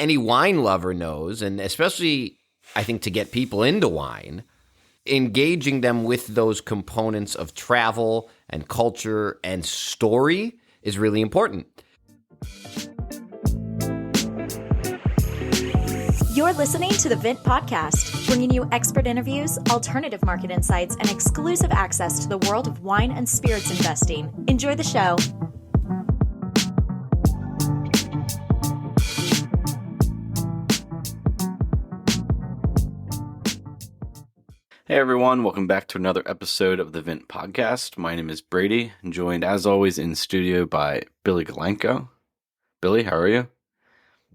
any wine lover knows, and especially I think to get people into wine, engaging them with those components of travel and culture and story is really important. You're listening to the Vint podcast, bringing you expert interviews, alternative market insights, and exclusive access to the world of wine and spirits investing. Enjoy the show. Hey everyone, welcome back to another episode of the Vint podcast. My name is Brady, joined as always in studio by Billy Galenko. Billy, how are you?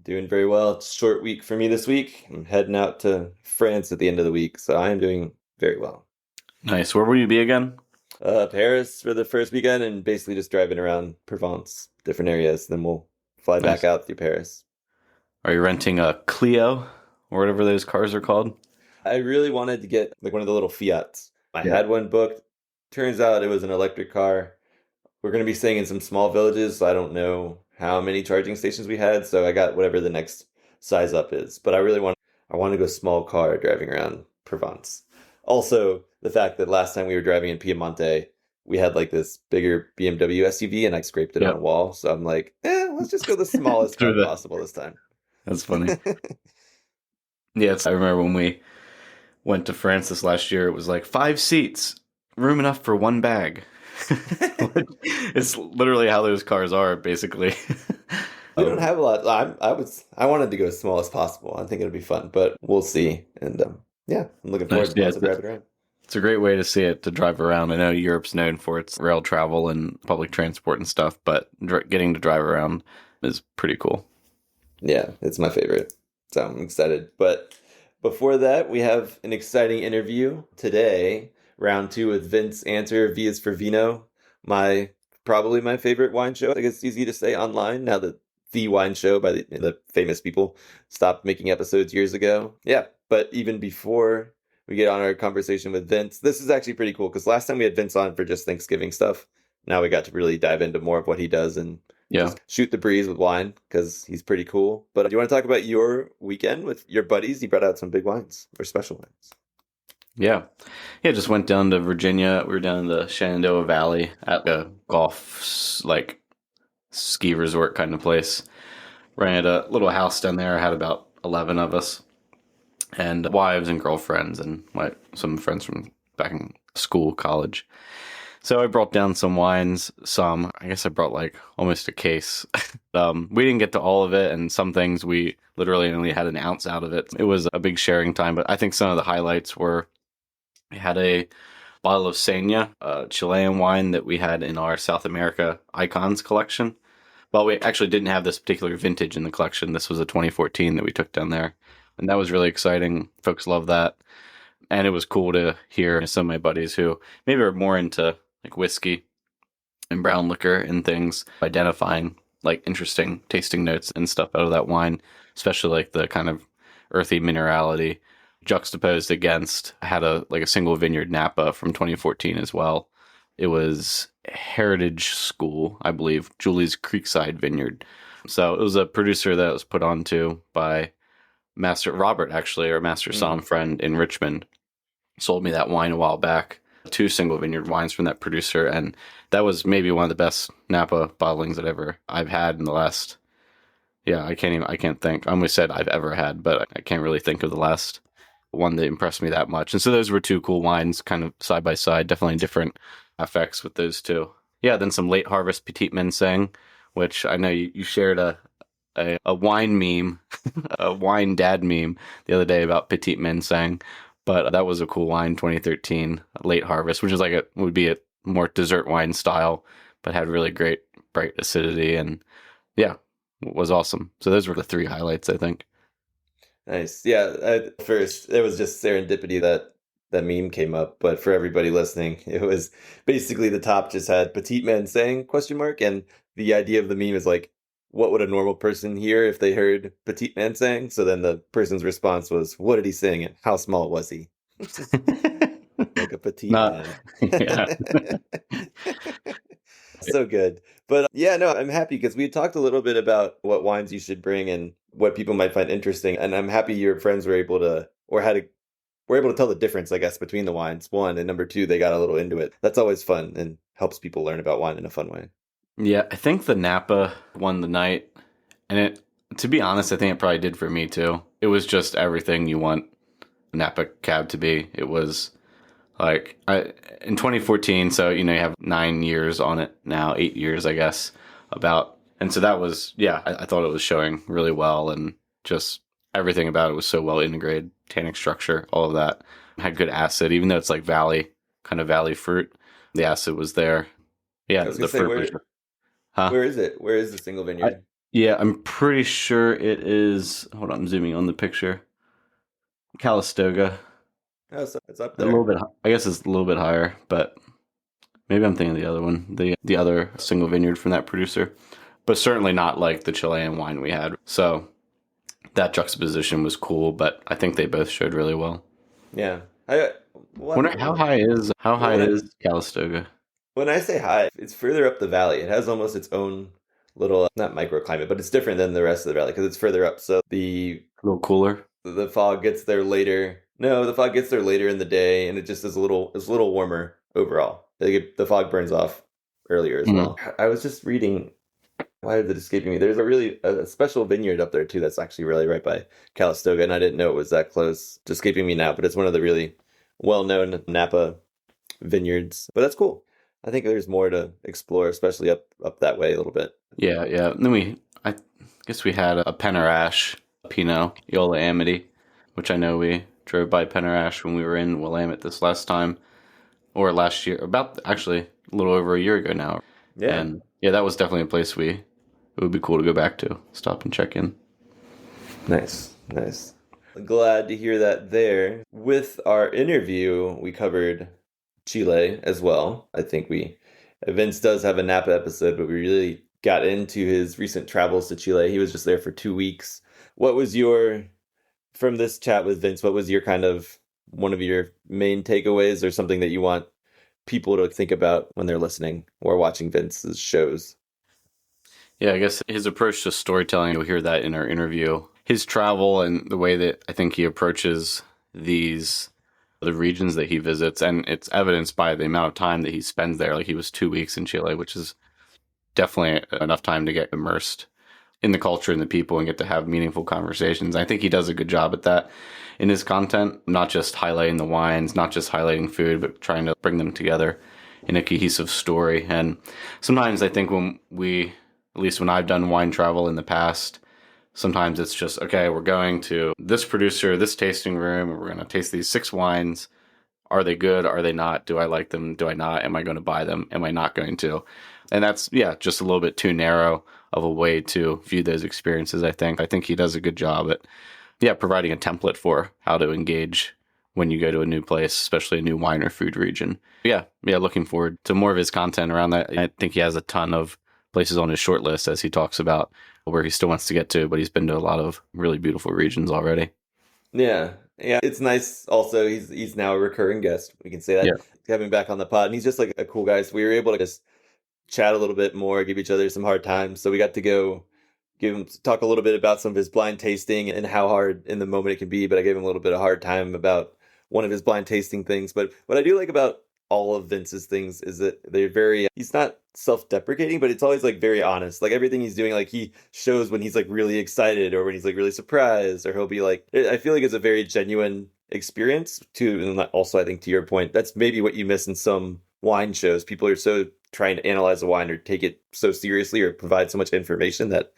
Doing very well. It's a short week for me this week. I'm heading out to France at the end of the week, so I am doing very well. Nice. Where will you be again? Paris for the first weekend and basically just driving around Provence, different areas. Then we'll fly back out through Paris. Are you renting a Clio or whatever those cars are called? I really wanted to get like one of the little Fiats. I had one booked. Turns out it was an electric car. We're going to be staying in some small villages, so I don't know how many charging stations we had, so I got whatever the next size up is. But I want to go small car driving around Provence. Also, the fact that last time we were driving in Piemonte, we had like this bigger BMW SUV and I scraped it on a wall. So I'm like, let's just go the smallest car possible this time. That's funny. Yeah, I remember when we went to France this last year, it was like 5 seats, room enough for 1 bag. It's literally how those cars are, basically. We don't have a lot. I wanted to go as small as possible. I think it'll be fun, but we'll see. And I'm looking forward to driving around. It's a great way to see it, to drive around. I know Europe's known for its rail travel and public transport and stuff, but getting to drive around is pretty cool. Yeah, it's my favorite. So I'm excited. But before that, we have an exciting interview today. Round 2 with Vint's Answer. V is for Vino. Probably my favorite wine show. I think it's easy to say online now that the wine show by the famous people stopped making episodes years ago. Yeah, but even before we get on our conversation with Vince, this is actually pretty cool because last time we had Vince on for just Thanksgiving stuff. Now we got to really dive into more of what he does and just shoot the breeze with wine because he's pretty cool. But do you want to talk about your weekend with your buddies? You brought out some big wines or special wines. Yeah, just went down to Virginia. We were down in the Shenandoah Valley at a golf, ski resort kind of place. Rented a little house down there. I had about 11 of us and wives and girlfriends and some friends from back in school, college. So I brought down some wines, I guess I brought like almost a case. We didn't get to all of it, and some things we literally only had an ounce out of it. It was a big sharing time, but I think some of the highlights were we had a bottle of Senya, a Chilean wine that we had in our South America Icons collection. Well, we actually didn't have this particular vintage in the collection. This was a 2014 that we took down there, and that was really exciting. Folks love that. And it was cool to hear some of my buddies who maybe are more into like whiskey and brown liquor and things, identifying like interesting tasting notes and stuff out of that wine, especially like the kind of earthy minerality juxtaposed against, I had a single vineyard Napa from 2014 as well. It was Heritage School, I believe, Julie's Creekside Vineyard. So it was a producer that was put onto by Master Robert, actually, our Master Somm friend in Richmond. Sold me that wine a while back. 2 single vineyard wines from that producer, and that was maybe one of the best Napa bottlings that I've had in the last. Yeah, I can't think. I almost said I've ever had, but I can't really think of the last one that impressed me that much. And so those were 2 cool wines, kind of side by side. Definitely different effects with those 2. Yeah, then some late harvest Petit Manseng, which I know you shared a wine meme, a wine dad meme the other day about Petit Manseng. But that was a cool wine, 2013 late harvest, which is would be a more dessert wine style, but had really great bright acidity, and it was awesome. So those were the 3 highlights, I think. Nice. Yeah. First, it was just serendipity that meme came up. But for everybody listening, it was basically the top just had Petit Manseng ? And the idea of the meme is like, what would a normal person hear if they heard Petit Manseng? So then the person's response was, what did he sing and how small was he? Like a petite man. Yeah. So good. But yeah, no, I'm happy because we had talked a little bit about what wines you should bring and what people might find interesting. And I'm happy your friends were able to, or had a we're able to tell the difference, I guess, between the wines. One, and number two, they got a little into it. That's always fun and helps people learn about wine in a fun way. Yeah, I think the Napa won the night. And to be honest, I think it probably did for me too. It was just everything you want a Napa cab to be. It was like in 2014, so you have 9 years on it now, 8 years, I guess, about. And so that was, yeah, I thought it was showing really well, and just everything about it was so well integrated, tannic structure, all of that. Had good acid, even though it's like kind of valley fruit. The acid was there. Yeah, I was the gonna say, fruit. where is it? Where is the single vineyard? Yeah, I'm pretty sure it is. Hold on, I'm zooming on the picture. Calistoga. Oh, so it's up A there. little bit. I guess it's a little bit higher, but maybe I'm thinking of the other one, the other single vineyard from that producer, but certainly not like the Chilean wine we had. So that juxtaposition was cool, but I think they both showed really well. Yeah. Wonder how high is Calistoga? When I say high, it's further up the valley. It has almost its own little, not microclimate, but it's different than the rest of the valley because it's further up. So A little cooler. the fog gets there later. No, the fog gets there later in the day, and it just is a little warmer overall. The fog burns off earlier as well. I was just reading. Why is it escaping me? There's a special vineyard up there too that's actually really right by Calistoga, and I didn't know it was that close. It's escaping me now, but it's one of the really well-known Napa vineyards. But that's cool. I think there's more to explore, especially up that way a little bit. Yeah, yeah. And then I guess we had a Penarash Pinot Yola Amity, which I know we drove by Penarash when we were in Willamette this last time, or last year, about actually a little over a year ago now. Yeah. And yeah, that was definitely a place it would be cool to go back to, stop and check in. Nice. Glad to hear that there. With our interview, we covered Chile as well. I think Vince does have a Napa episode, but we really got into his recent travels to Chile. He was just there for 2 weeks. From this chat with Vince, what was your kind of one of your main takeaways or something that you want people to think about when they're listening or watching Vince's shows? Yeah, I guess his approach to storytelling, you'll hear that in our interview. His travel and the way that I think he approaches the regions that he visits, and it's evidenced by the amount of time that he spends there. Like he was 2 weeks in Chile, which is definitely enough time to get immersed in the culture and the people and get to have meaningful conversations. I think he does a good job at that in his content, not just highlighting the wines, not just highlighting food, but trying to bring them together in a cohesive story. And sometimes I think at least when I've done wine travel in the past, sometimes it's just, okay, we're going to this producer, this tasting room, and we're going to taste these 6 wines. Are they good? Are they not? Do I like them? Do I not? Am I going to buy them? Am I not going to? And that's, just a little bit too narrow of a way to view those experiences, I think. I think he does a good job at, providing a template for how to engage when you go to a new place, especially a new wine or food region. Yeah, looking forward to more of his content around that. I think he has a ton of places on his short list as he talks about where he still wants to get to, but he's been to a lot of really beautiful regions already. Yeah. It's nice. Also, he's now a recurring guest. We can say that. Yeah. Having him back on the pod, and he's just like a cool guy. So we were able to just chat a little bit more, give each other some hard times. So we got to go talk a little bit about some of his blind tasting and how hard in the moment it can be. But I gave him a little bit of hard time about one of his blind tasting things. But what I do like about all of Vince's things is that he's not self-deprecating, but it's always like very honest. Like everything he's doing, like he shows when he's like really excited or when he's like really surprised, or he'll be like, I feel like it's a very genuine experience too. And also, I think to your point, that's maybe what you miss in some wine shows. People are so trying to analyze a wine or take it so seriously or provide so much information that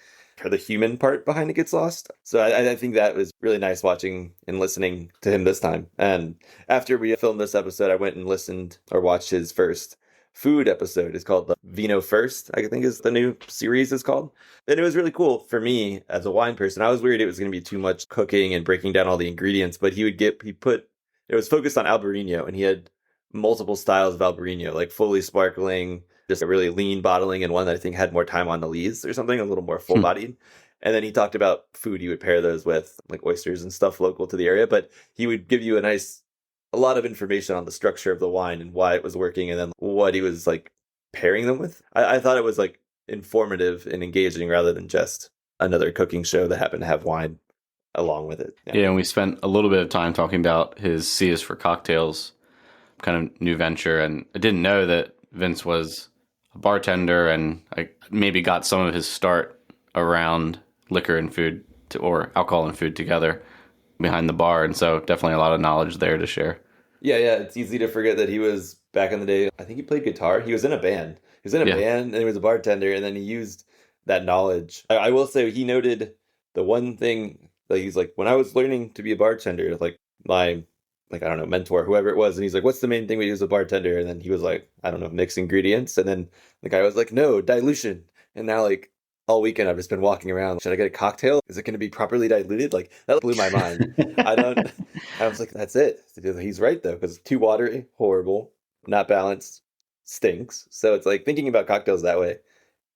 the human part behind it gets lost. So I think that was really nice watching and listening to him this time. And after we filmed this episode, I went and listened or watched his first food episode. It's called the Vino First, I think is the new series is called. And it was really cool for me as a wine person. I was worried it was going to be too much cooking and breaking down all the ingredients, but it was focused on Albarino, and he had multiple styles of Albarino, like fully sparkling, just a really lean bottling, and one that I think had more time on the lees or something, a little more full bodied. And then he talked about food he would pair those with, like oysters and stuff local to the area, but he would give you a lot of information on the structure of the wine and why it was working, and then what he was like pairing them with. I thought it was like informative and engaging rather than just another cooking show that happened to have wine along with it. Yeah, and we spent a little bit of time talking about his C is for Cocktails kind of new venture. And I didn't know that Vince was a bartender, and I maybe got some of his start around liquor and food or alcohol and food together behind the bar. And so definitely a lot of knowledge there to share. Yeah, it's easy to forget that he was, back in the day, I think he played guitar. He was in a band. He was in a band, and he was a bartender, and then he used that knowledge. I will say he noted the one thing, that he's like, when I was learning to be a bartender, like my, like, I don't know, mentor, whoever it was, and he's like, what's the main thing we use as a bartender? And then he was like, I don't know, mix ingredients. And then the guy was like, no, dilution. And now, like, all weekend I've just been walking around. Should I get a cocktail? Is it going to be properly diluted? Like, that blew my mind. I was like, that's it. He's right though, because too watery, horrible, not balanced, stinks. So it's like thinking about cocktails that way,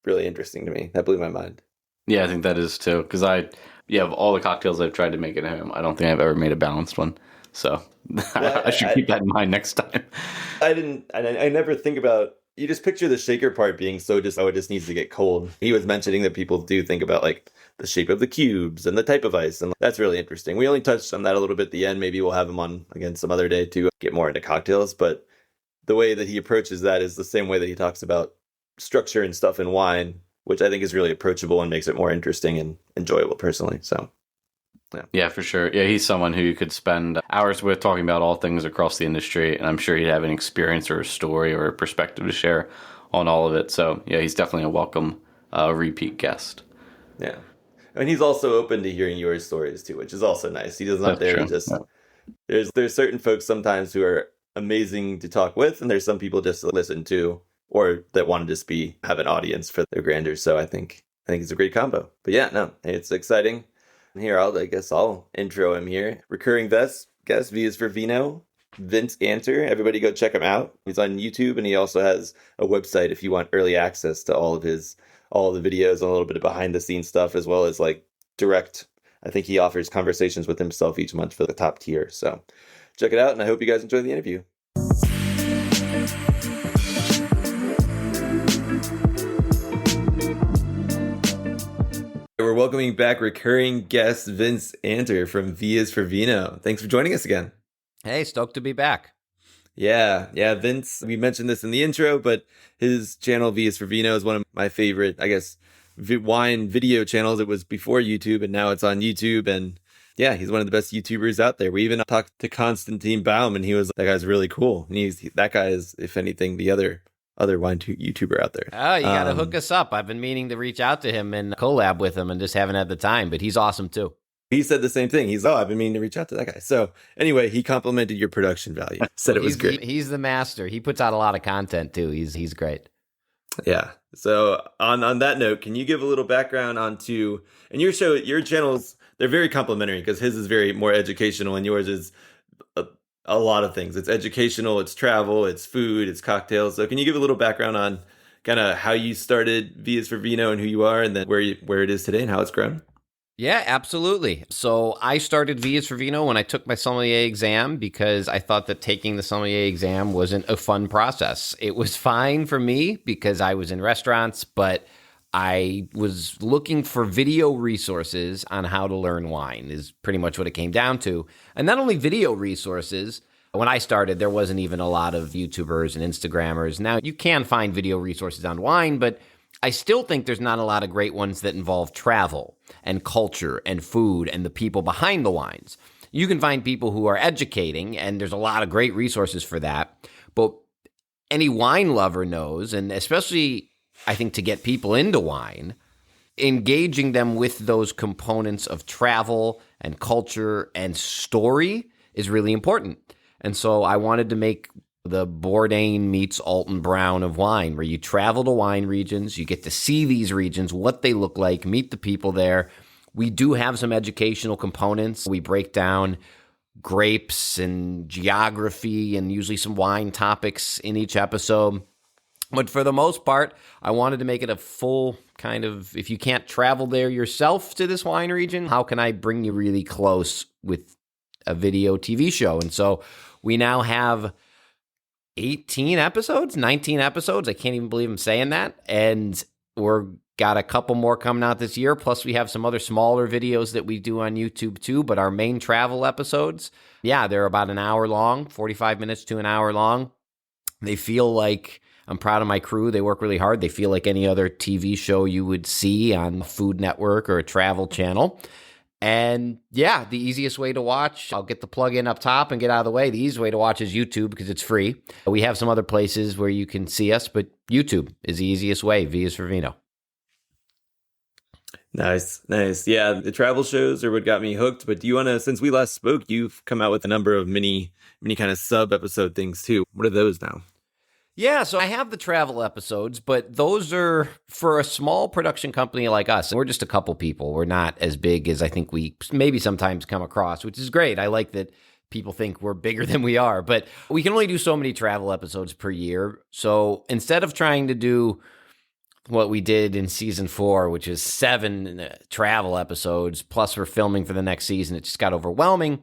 really interesting to me. That blew my mind. Yeah, I think that is too. Because of all the cocktails I've tried to make at home, I don't think I've ever made a balanced one. So I should keep that in mind next time. I never think about, you just picture the shaker part being so just, oh, it just needs to get cold. He was mentioning that people do think about like the shape of the cubes and the type of ice. And that's really interesting. We only touched on that a little bit at the end. Maybe we'll have him on again some other day to get more into cocktails. But the way that he approaches that is the same way that he talks about structure and stuff in wine, which I think is really approachable and makes it more interesting and enjoyable personally. So, yeah, for sure. Yeah, he's someone who you could spend hours with talking about all things across the industry. And I'm sure he'd have an experience or a story or a perspective to share on all of it. So, yeah, he's definitely a welcome repeat guest. Yeah. And he's also open to hearing your stories too, which is also nice. He does not there to just, there's certain folks sometimes who are amazing to talk with, and there's some people just to listen to, or that want to just have an audience for their grandeur. So I think it's a great combo. But yeah, no, it's exciting. And here, I'll intro him here. Recurring guest, V is for Vino, Vint Answer. Everybody go check him out. He's on YouTube, and he also has a website if you want early access to all of the videos and a little bit of behind the scenes stuff, as well as like direct. I think he offers conversations with himself each month for the top tier. So check it out, and I hope you guys enjoy the interview. We're welcoming back recurring guest Vince Answer from V is for Vino. Thanks for joining us again. Hey, stoked to be back. Yeah, Vince, we mentioned this in the intro, but his channel V is for Vino is one of my favorite, wine video channels. It was before YouTube, and now it's on YouTube. And yeah, he's one of the best YouTubers out there. We even talked to Konstantin Baum, and he was, that guy's really cool. And that guy is, if anything, the other wine YouTuber out there. Oh, you got to hook us up. I've been meaning to reach out to him and collab with him and just haven't had the time, but he's awesome too. He said the same thing. I've been meaning to reach out to that guy. So anyway, he complimented your production value. Said it was great. He's the master. He puts out a lot of content too. He's great. Yeah. So on that note, can you give a little background onto, and your channels, they're very complimentary because his is very more educational and yours is a lot of things. It's educational, it's travel, it's food, it's cocktails. So can you give a little background on kind of how you started V is for Vino and who you are, and then where it is today and how it's grown? Yeah, absolutely. So I started V is for Vino when I took my sommelier exam because I thought that taking the sommelier exam wasn't a fun process. It was fine for me because I was in restaurants, but I was looking for video resources on how to learn wine is pretty much what it came down to. And not only video resources, when I started, there wasn't even a lot of YouTubers and Instagrammers. Now you can find video resources on wine, but I still think there's not a lot of great ones that involve travel and culture and food and the people behind the wines. You can find people who are educating, and there's a lot of great resources for that. But any wine lover knows, and especially I think to get people into wine, engaging them with those components of travel and culture and story is really important. And so I wanted to make the Bourdain meets Alton Brown of wine, where you travel to wine regions, you get to see these regions, what they look like, meet the people there. We do have some educational components. We break down grapes and geography and usually some wine topics in each episode. But for the most part, I wanted to make it a full kind of, if you can't travel there yourself to this wine region, how can I bring you really close with a video TV show? And so we now have 18 episodes, 19 episodes. I can't even believe I'm saying that. And We're got a couple more coming out this year. Plus, we have some other smaller videos that we do on YouTube too. But our main travel episodes, yeah, they're about an hour long, 45 minutes to an hour long. They feel like, I'm proud of my crew. They work really hard. They feel like any other TV show you would see on Food Network or a travel channel. And yeah, the easiest way to watch, I'll get the plug in up top and get out of the way. The easiest way to watch is YouTube because it's free. We have some other places where you can see us, but YouTube is the easiest way. V is for Vino. Nice. Yeah, the travel shows are what got me hooked. But do you want to, since we last spoke, you've come out with a number of mini kind of sub episode things too. What are those now? Yeah, so I have the travel episodes, but those are for a small production company like us. We're just a couple people. We're not as big as I think we maybe sometimes come across, which is great. I like that people think we're bigger than we are, but we can only do so many travel episodes per year. So instead of trying to do what we did in season 4, which is 7 travel episodes, plus we're filming for the next season, it just got overwhelming.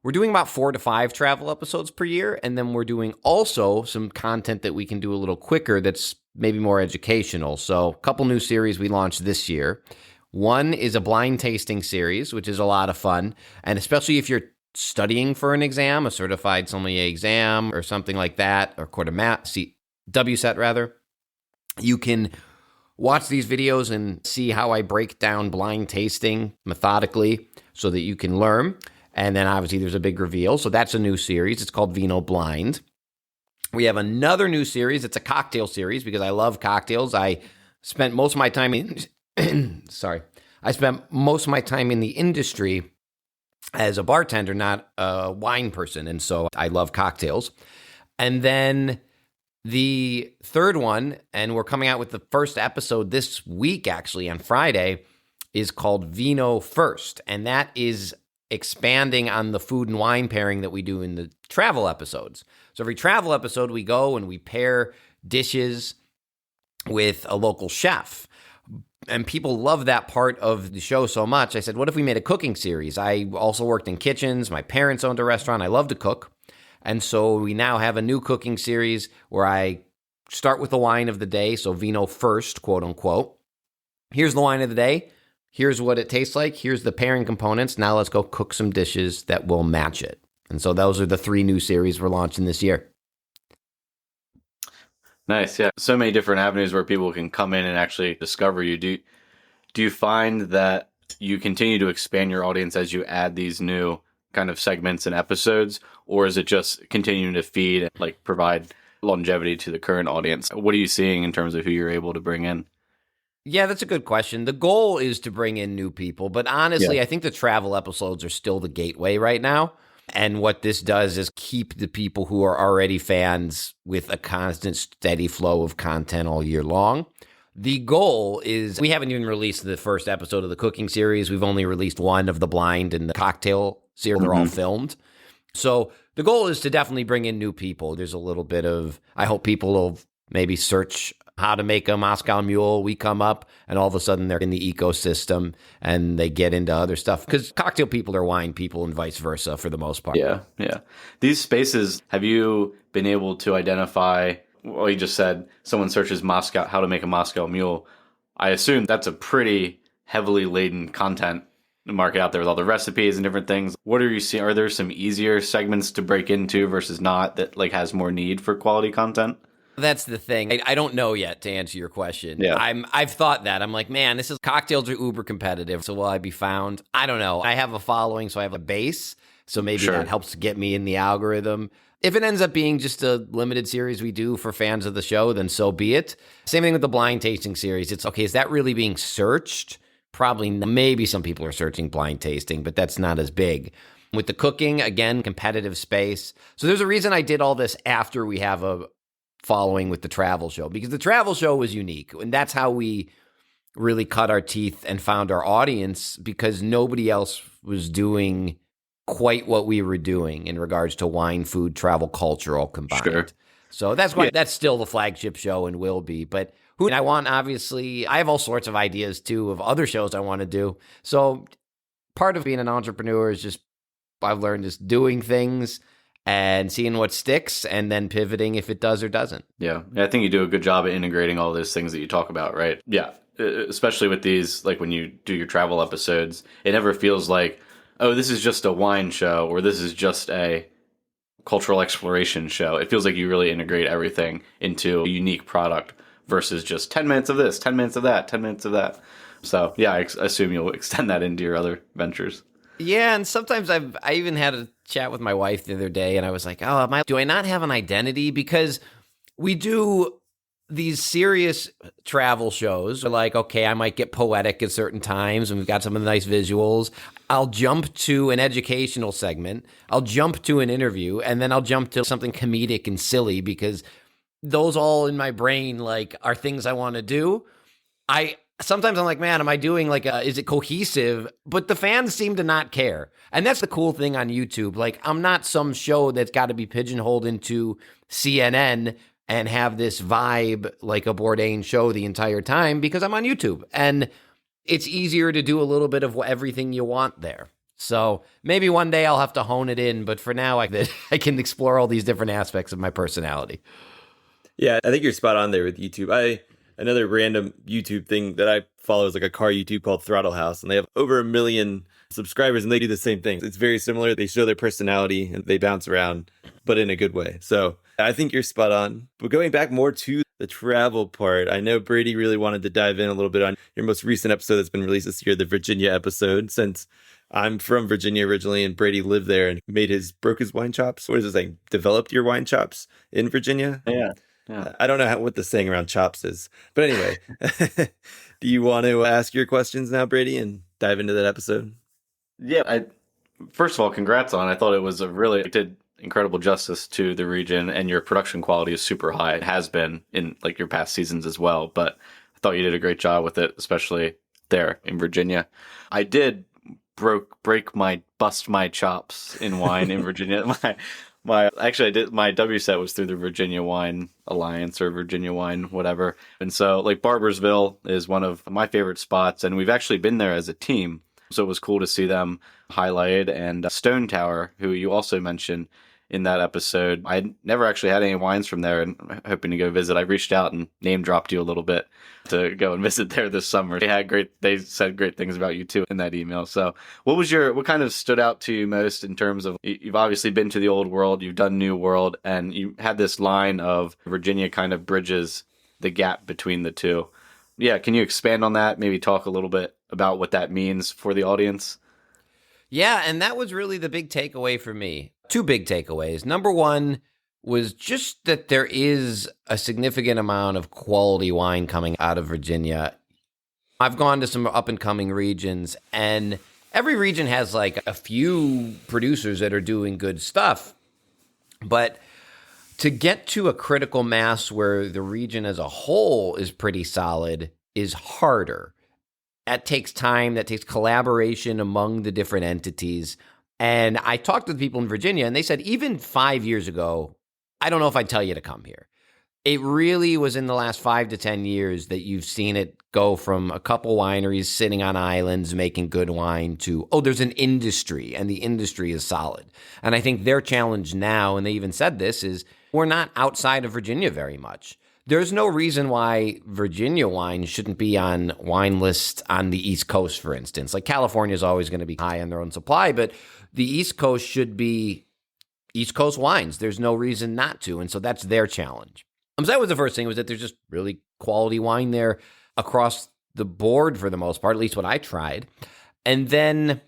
We're doing about 4 to 5 travel episodes per year, and then we're doing also some content that we can do a little quicker that's maybe more educational. So a couple new series we launched this year. One is a blind tasting series, which is a lot of fun, and especially if you're studying for an exam, a certified sommelier exam or something like that, or WSET rather, you can watch these videos and see how I break down blind tasting methodically so that you can learn. And then obviously there's a big reveal. So that's a new series. It's called Vino Blind. We have another new series. It's a cocktail series because I love cocktails. I spent most of my time in I spent most of my time in the industry as a bartender, not a wine person. And so I love cocktails. And then the third one, and we're coming out with the first episode this week, actually on Friday, is called Vino First. And that is expanding on the food and wine pairing that we do in the travel episodes. So every travel episode, we go and we pair dishes with a local chef. And people love that part of the show so much. I said, what if we made a cooking series? I also worked in kitchens. My parents owned a restaurant. I love to cook. And so we now have a new cooking series where I start with the wine of the day. So Vino First, quote unquote. Here's the wine of the day. Here's what it tastes like. Here's the pairing components. Now let's go cook some dishes that will match it. And so those are the 3 new series we're launching this year. Nice. Yeah. So many different avenues where people can come in and actually discover you. Do you find that you continue to expand your audience as you add these new kind of segments and episodes, or is it just continuing to feed and like provide longevity to the current audience? What are you seeing in terms of who you're able to bring in? Yeah, that's a good question. The goal is to bring in new people, but honestly, I think the travel episodes are still the gateway right now. And what this does is keep the people who are already fans with a constant, steady flow of content all year long. The goal is, we haven't even released the first episode of the cooking series. We've only released one of the blind and the cocktail series. They're all filmed. So the goal is to definitely bring in new people. There's a little bit of, I hope people will maybe search how to make a Moscow Mule. We come up and all of a sudden they're in the ecosystem and they get into other stuff because cocktail people are wine people and vice versa for the most part. Yeah. These spaces, have you been able to identify, well, you just said someone searches Moscow, how to make a Moscow Mule. I assume that's a pretty heavily laden content market out there with all the recipes and different things. What are you seeing? Are there some easier segments to break into versus not that like has more need for quality content? That's the thing. I don't know yet, to answer your question. Yeah. I've thought that. I'm like, man, cocktails are uber competitive. So will I be found? I don't know. I have a following, so I have a base. So maybe that helps get me in the algorithm. If it ends up being just a limited series we do for fans of the show, then so be it. Same thing with the blind tasting series. It's okay, is that really being searched? Probably, maybe some people are searching blind tasting, but that's not as big. With the cooking, again, competitive space. So there's a reason I did all this after we have a following with the travel show, because the travel show was unique. And that's how we really cut our teeth and found our audience, because nobody else was doing quite what we were doing in regards to wine, food, travel, culture all combined. Sure. So that's why that's still the flagship show and will be. But I want, obviously, I have all sorts of ideas too of other shows I want to do. So part of being an entrepreneur is just, I've learned, is doing things and seeing what sticks and then pivoting if it does or doesn't. Yeah. I think you do a good job at integrating all those things that you talk about, right? Yeah. Especially with these, like when you do your travel episodes, it never feels like, oh, this is just a wine show or this is just a cultural exploration show. It feels like you really integrate everything into a unique product versus just 10 minutes of this, 10 minutes of that, 10 minutes of that. So yeah, I assume you'll extend that into your other ventures. Yeah, and sometimes I even had a chat with my wife the other day, and I was like, oh, do I not have an identity? Because we do these serious travel shows. We're like, okay, I might get poetic at certain times, and we've got some of the nice visuals. I'll jump to an educational segment. I'll jump to an interview, and then I'll jump to something comedic and silly because those all in my brain like are things I want to do. Sometimes I'm like, man, am I doing is it cohesive? But the fans seem to not care. And that's the cool thing on YouTube. Like, I'm not some show that's got to be pigeonholed into CNN and have this vibe like a Bourdain show the entire time because I'm on YouTube. And it's easier to do a little bit of everything you want there. So maybe one day I'll have to hone it in. But for now, I can explore all these different aspects of my personality. Yeah, I think you're spot on there with YouTube. Another random YouTube thing that I follow is like a car YouTube called Throttle House, and they have over 1 million subscribers, and they do the same thing. It's very similar. They show their personality and they bounce around, but in a good way. So I think you're spot on. But going back more to the travel part, I know Brady really wanted to dive in a little bit on your most recent episode that's been released this year, the Virginia episode, since I'm from Virginia originally, and Brady lived there and broke his wine chops. What is it saying? Developed your wine chops in Virginia? Yeah. I don't know what the saying around chops is. But anyway, do you want to ask your questions now, Brady, and dive into that episode? Yeah. First of all, congrats on it. I thought it did incredible justice to the region, and your production quality is super high. It has been in like your past seasons as well, but I thought you did a great job with it, especially there in Virginia. I did bust my chops in wine in Virginia. My WSET was through the Virginia Wine Alliance or Virginia Wine, whatever. And so like Barbersville is one of my favorite spots, and we've actually been there as a team. So it was cool to see them highlighted. And Stone Tower, who you also mentioned in that episode, I never actually had any wines from there and I'm hoping to go visit. I reached out and name dropped you a little bit to go and visit there this summer. They said great things about you too in that email. So what kind of stood out to you most in terms of, you've obviously been to the old world, you've done new world, and you had this line of Virginia kind of bridges the gap between the two. Yeah. Can you expand on that? Maybe talk a little bit about what that means for the audience? Yeah, and that was really the big takeaway for me. Two big takeaways. Number one was just that there is a significant amount of quality wine coming out of Virginia. I've gone to some up-and-coming regions, and every region has like a few producers that are doing good stuff. But to get to a critical mass where the region as a whole is pretty solid is harder. That takes time. That takes collaboration among the different entities. And I talked to the people in Virginia, and they said even 5 years ago, I don't know if I'd tell you to come here. It really was in the last 5 to 10 years that you've seen it go from a couple wineries sitting on islands making good wine to, oh, there's an industry, and the industry is solid. And I think their challenge now, and they even said this, is we're not outside of Virginia very much. There's no reason why Virginia wine shouldn't be on wine lists on the East Coast, for instance. Like California is always going to be high on their own supply, but the East Coast should be East Coast wines. There's no reason not to. And so that's their challenge. So that was the first thing, was that there's just really quality wine there across the board for the most part, at least what I tried. And then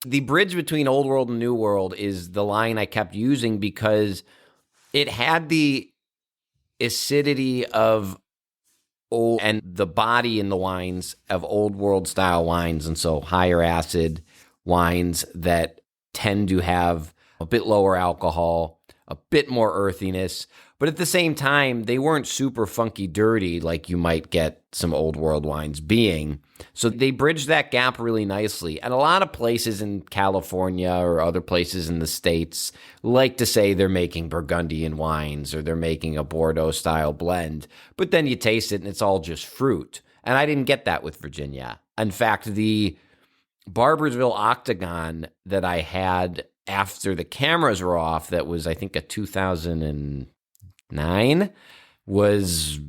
the bridge between Old World and New World is the line I kept using because it had the acidity of old and the body in the wines of Old World style wines. And so higher acid wines that tend to have a bit lower alcohol, a bit more earthiness, but at the same time, they weren't super funky dirty like you might get some Old World wines being. So they bridged that gap really nicely. And a lot of places in California or other places in the States like to say they're making Burgundian wines or they're making a Bordeaux style blend, but then you taste it and it's all just fruit. And I didn't get that with Virginia. In fact, the Barbersville Octagon that I had after the cameras were off, that was, I think, a 2009, was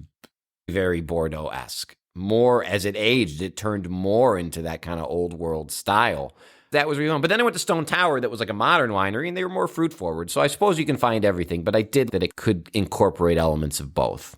very Bordeaux-esque. More as it aged, it turned more into that kind of old world style. That was really fun. But then I went to Stone Tower, that was like a modern winery, and they were more fruit forward. So I suppose you can find everything, but I did that it could incorporate elements of both.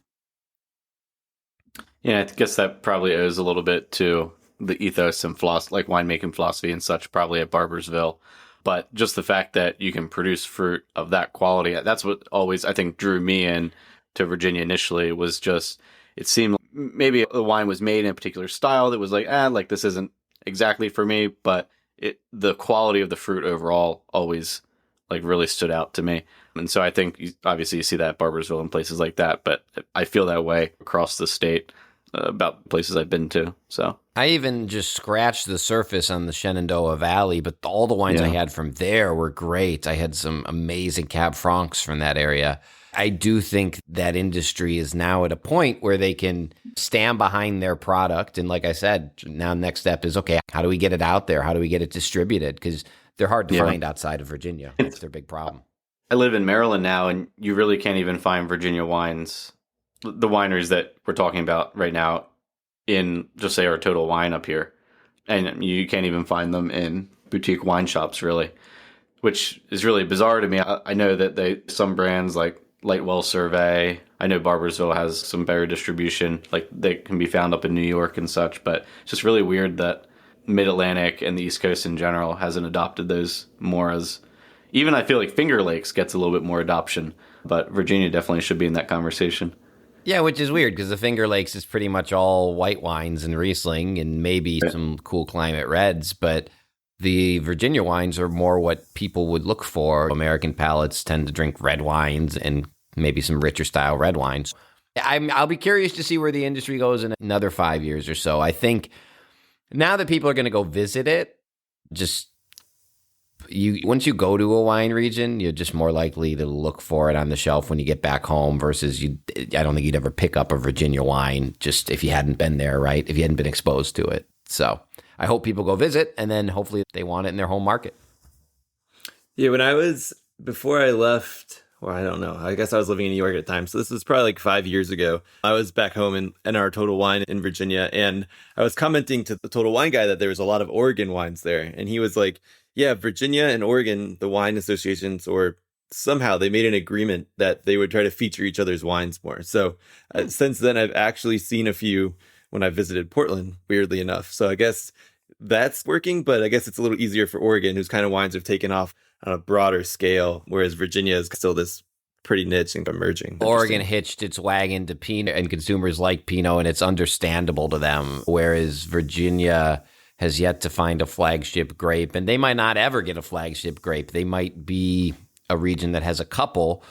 Yeah, I guess that probably owes a little bit to the ethos and philosophy, like winemaking philosophy and such, probably at Barbersville. But just the fact that you can produce fruit of that quality, that's what always, I think, drew me in to Virginia initially, was just, it seemed like maybe the wine was made in a particular style that was like this isn't exactly for me, but the quality of the fruit overall always like really stood out to me. And so I think obviously you see that at Barbersville and places like that, but I feel that way across the state about places I've been to. So I even just scratched the surface on the Shenandoah Valley, but all the wines I had from there were great. I had some amazing Cab Francs from that area. I do think that industry is now at a point where they can stand behind their product. And like I said, now next step is, okay, how do we get it out there? How do we get it distributed? Because they're hard to find outside of Virginia. That's their big problem. I live in Maryland now, and you really can't even find Virginia wines, the wineries that we're talking about right now, in just say our Total Wine up here. And you can't even find them in boutique wine shops, really, which is really bizarre to me. I know that some brands like Lightwell Survey, I know Barbersville has some better distribution, like they can be found up in New York and such, but it's just really weird that Mid-Atlantic and the East Coast in general hasn't adopted those more. As even I feel like Finger Lakes gets a little bit more adoption, but Virginia definitely should be in that conversation. Yeah, which is weird because the Finger Lakes is pretty much all white wines and Riesling and maybe some cool climate reds, but the Virginia wines are more what people would look for. American palates tend to drink red wines and maybe some richer style red wines. I'll be curious to see where the industry goes in another 5 years or so. I think now that people are going to go visit it, once you go to a wine region, you're just more likely to look for it on the shelf when you get back home versus I don't think you'd ever pick up a Virginia wine just if you hadn't been there, right? If you hadn't been exposed to it. So I hope people go visit, and then hopefully they want it in their home market. Yeah, before I left, or I don't know, I guess I was living in New York at the time. So this was probably like 5 years ago. I was back home in our Total Wine in Virginia, and I was commenting to the Total Wine guy that there was a lot of Oregon wines there. And he was like, yeah, Virginia and Oregon, the wine associations, or somehow they made an agreement that they would try to feature each other's wines more. So since then, I've actually seen a few when I visited Portland, weirdly enough. So I guess that's working, but I guess it's a little easier for Oregon, whose kind of wines have taken off on a broader scale, whereas Virginia is still this pretty niche and emerging. Oregon hitched its wagon to Pinot, and consumers like Pinot, and it's understandable to them, whereas Virginia has yet to find a flagship grape, and they might not ever get a flagship grape. They might be a region that has a couple,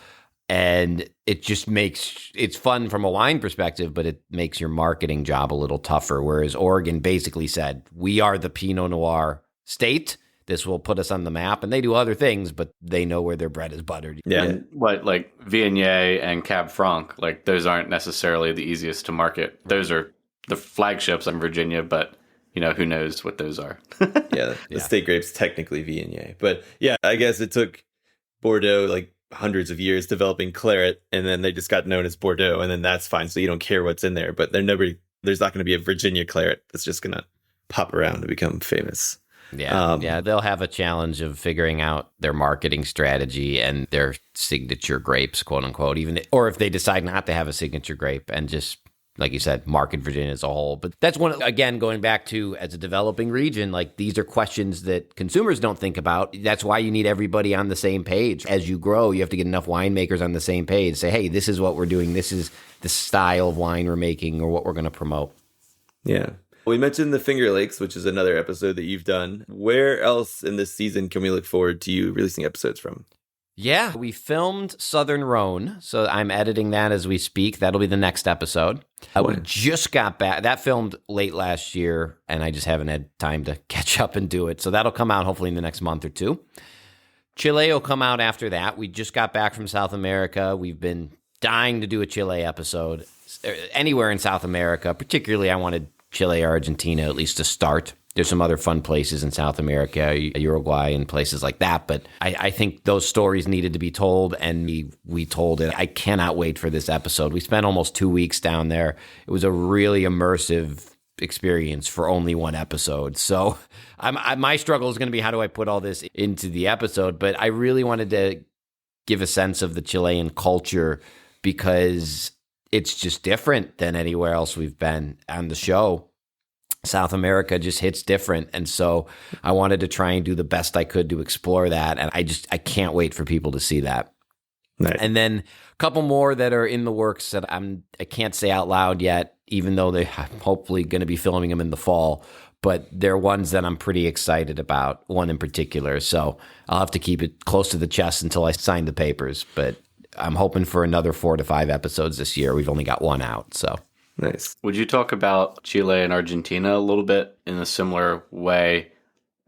and it just it's fun from a wine perspective, but it makes your marketing job a little tougher. Whereas Oregon basically said, we are the Pinot Noir state. This will put us on the map. And they do other things, but they know where their bread is buttered. Yeah. And what, like Viognier and Cab Franc, like those aren't necessarily the easiest to market. Those are the flagships in Virginia, but who knows what those are. The state grape's technically Viognier. But yeah, I guess it took Bordeaux like hundreds of years developing claret, and then they just got known as Bordeaux, and then that's fine. So you don't care what's in there, but there's not going to be a Virginia claret that's just going to pop around to become famous. Yeah, they'll have a challenge of figuring out their marketing strategy and their signature grapes, quote unquote, or if they decide not to have a signature grape and just, like you said, market Virginia as a whole. But that's one, again, going back to, as a developing region, like these are questions that consumers don't think about. That's why you need everybody on the same page. As you grow, you have to get enough winemakers on the same page. Say, hey, this is what we're doing. This is the style of wine we're making or what we're going to promote. Yeah. We mentioned the Finger Lakes, which is another episode that you've done. Where else in this season can we look forward to you releasing episodes from? Yeah, we filmed Southern Rhone, so I'm editing that as we speak. That'll be the next episode. We just got back. That filmed late last year, and I just haven't had time to catch up and do it. So that'll come out hopefully in the next month or two. Chile will come out after that. We just got back from South America. We've been dying to do a Chile episode. Anywhere in South America, particularly I wanted Chile or Argentina at least to start. There's some other fun places in South America, Uruguay, and places like that. But I think those stories needed to be told, and we told it. I cannot wait for this episode. We spent almost 2 weeks down there. It was a really immersive experience for only one episode. So my struggle is going to be, how do I put all this into the episode? But I really wanted to give a sense of the Chilean culture because it's just different than anywhere else we've been on the show. South America just hits different. And so I wanted to try and do the best I could to explore that. And I can't wait for people to see that. Nice. And then a couple more that are in the works that I can't say out loud yet, even though I'm hopefully going to be filming them in the fall. But they're ones that I'm pretty excited about, one in particular. So I'll have to keep it close to the chest until I sign the papers. But I'm hoping for another 4 to 5 episodes this year. We've only got one out, so. Nice. Would you talk about Chile and Argentina a little bit in a similar way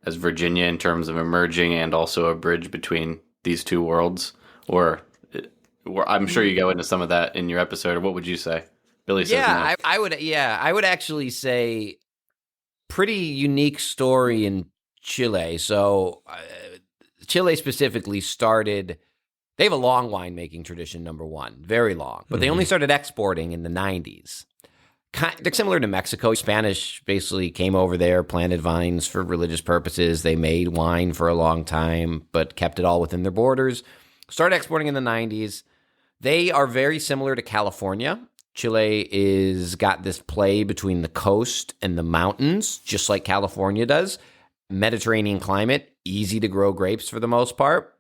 as Virginia in terms of emerging and also a bridge between these two worlds? Or I'm sure you go into some of that in your episode, or what would you say? Billy says no. I would actually say pretty unique story in Chile. So Chile specifically started, they have a long winemaking tradition, number one, very long, but they only started exporting in the 90s. They're similar to Mexico. Spanish basically came over there, planted vines for religious purposes. They made wine for a long time, but kept it all within their borders. Started exporting in the 90s. They are very similar to California. Chile is got this play between the coast and the mountains, just like California does. Mediterranean climate, easy to grow grapes for the most part.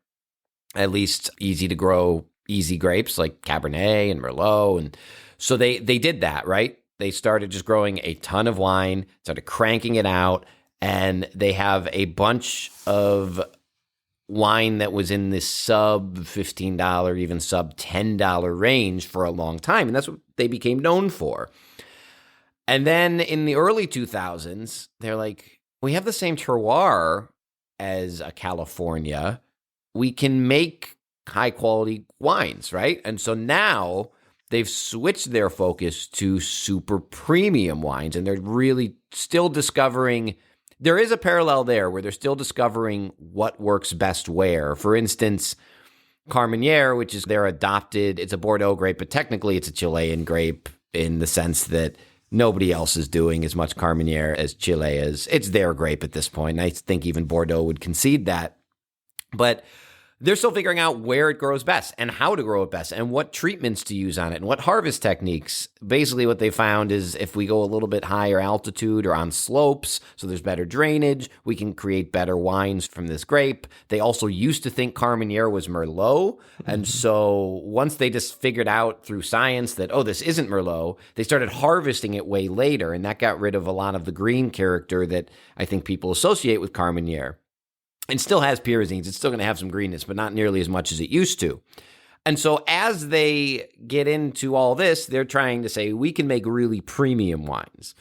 At least easy to grow easy grapes like Cabernet and Merlot. And so they did that, right? They started just growing a ton of wine, started cranking it out, and they have a bunch of wine that was in this sub $15, even sub $10 range for a long time. And that's what they became known for. And then in the early 2000s, they're like, we have the same terroir as a California. We can make high quality wines, right? And so now they've switched their focus to super premium wines, and they're really still discovering. There is a parallel there where they're still discovering what works best where. For instance, Carmenere, which is their adopted, it's a Bordeaux grape, but technically it's a Chilean grape in the sense that nobody else is doing as much Carmenere as Chile is. It's their grape at this point, and I think even Bordeaux would concede that. But they're still figuring out where it grows best and how to grow it best and what treatments to use on it and what harvest techniques. Basically, what they found is if we go a little bit higher altitude or on slopes, so there's better drainage, we can create better wines from this grape. They also used to think Carmenere was Merlot. And so once they just figured out through science that, oh, this isn't Merlot, they started harvesting it way later. And that got rid of a lot of the green character that I think people associate with Carmenere. And still has pyrazines. It's still going to have some greenness, but not nearly as much as it used to. And so as they get into all this, they're trying to say, we can make really premium wines.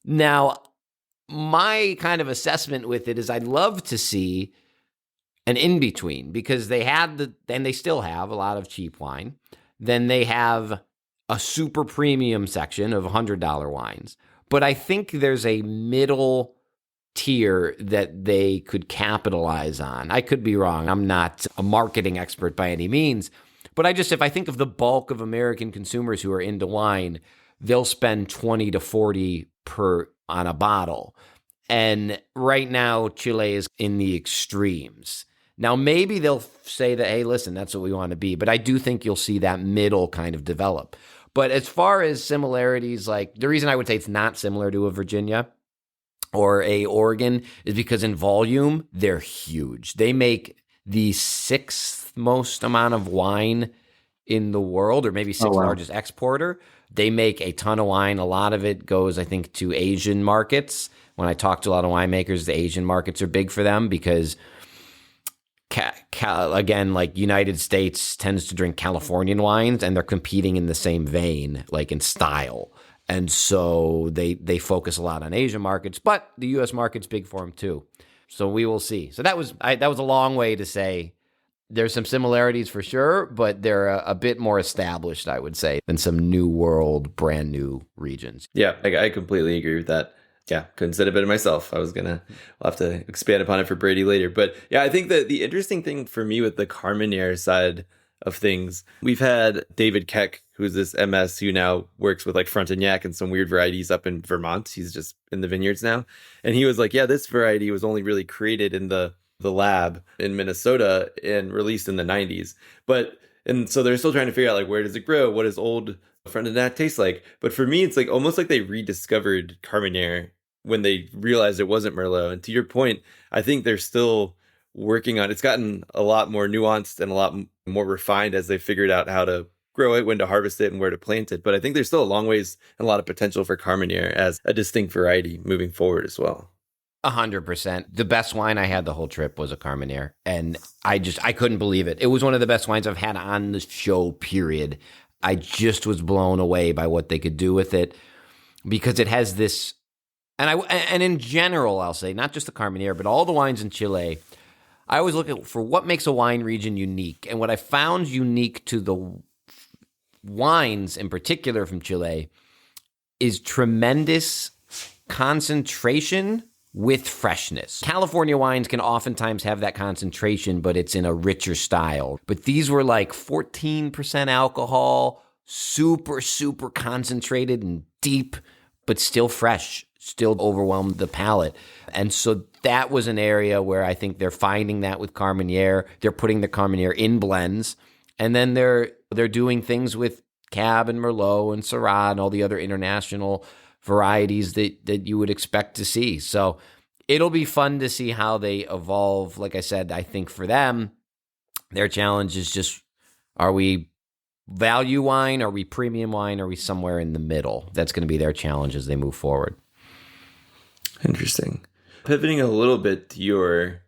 Now, my kind of assessment with it is I'd love to see an in-between, because they had and they still have a lot of cheap wine. Then they have a super premium section of $100 wines. But I think there's a middle tier that they could capitalize on. I could be wrong. I'm not a marketing expert by any means, but if I think of the bulk of American consumers who are into wine, they'll spend 20 to 40 per on a bottle. And right now, Chile is in the extremes. Now, maybe they'll say that, hey, listen, that's what we want to be. But I do think you'll see that middle kind of develop. But as far as similarities, like the reason I would say it's not similar to a Virginia or a Oregon is because in volume, they're huge. They make the 6th most amount of wine in the world, or maybe 6th largest exporter. They make a ton of wine. A lot of it goes, I think, to Asian markets. When I talk to a lot of winemakers, the Asian markets are big for them because, again, like United States tends to drink Californian wines, and they're competing in the same vein, like in style. And so they focus a lot on Asian markets, but the U.S. market's big for them too. So we will see. So that was a long way to say there's some similarities for sure, but they're a bit more established, I would say, than some new world, brand new regions. Yeah, I completely agree with that. Yeah, couldn't say it better myself. I'll have to expand upon it for Brady later. But yeah, I think that the interesting thing for me with the Carmenere side of things, we've had David Keck, who's this MS who now works with like Frontignac and some weird varieties up in Vermont. He's just in the vineyards now. And he was like, yeah, this variety was only really created in the lab in Minnesota and released in the 90s. And so they're still trying to figure out like, where does it grow? What does old Frontignac taste like? But for me, it's like almost like they rediscovered Carmenere when they realized it wasn't Merlot. And to your point, I think they're still working on it's gotten a lot more nuanced and a lot more refined as they figured out how to grow it, when to harvest it, and where to plant it. But I think there's still a long ways and a lot of potential for Carmenere as a distinct variety moving forward as well. 100%. The best wine I had the whole trip was a Carmenere, and I couldn't believe it. It was one of the best wines I've had on the show, period. I just was blown away by what they could do with it, because it has this, and in general, I'll say, not just the Carmenere, but all the wines in Chile, I always look for what makes a wine region unique. And what I found unique to the wines in particular from Chile is tremendous concentration with freshness. California wines can oftentimes have that concentration, but it's in a richer style. But these were like 14% alcohol, super, super concentrated and deep, but still fresh, still overwhelmed the palate. And so that was an area where I think they're finding that with Carmenere. They're putting the Carmenere in blends, and then they're doing things with Cab and Merlot and Syrah and all the other international varieties that you would expect to see. So it'll be fun to see how they evolve. Like I said, I think for them, their challenge is just, are we value wine? Are we premium wine? Are we somewhere in the middle? That's going to be their challenge as they move forward. Interesting. Pivoting a little bit to your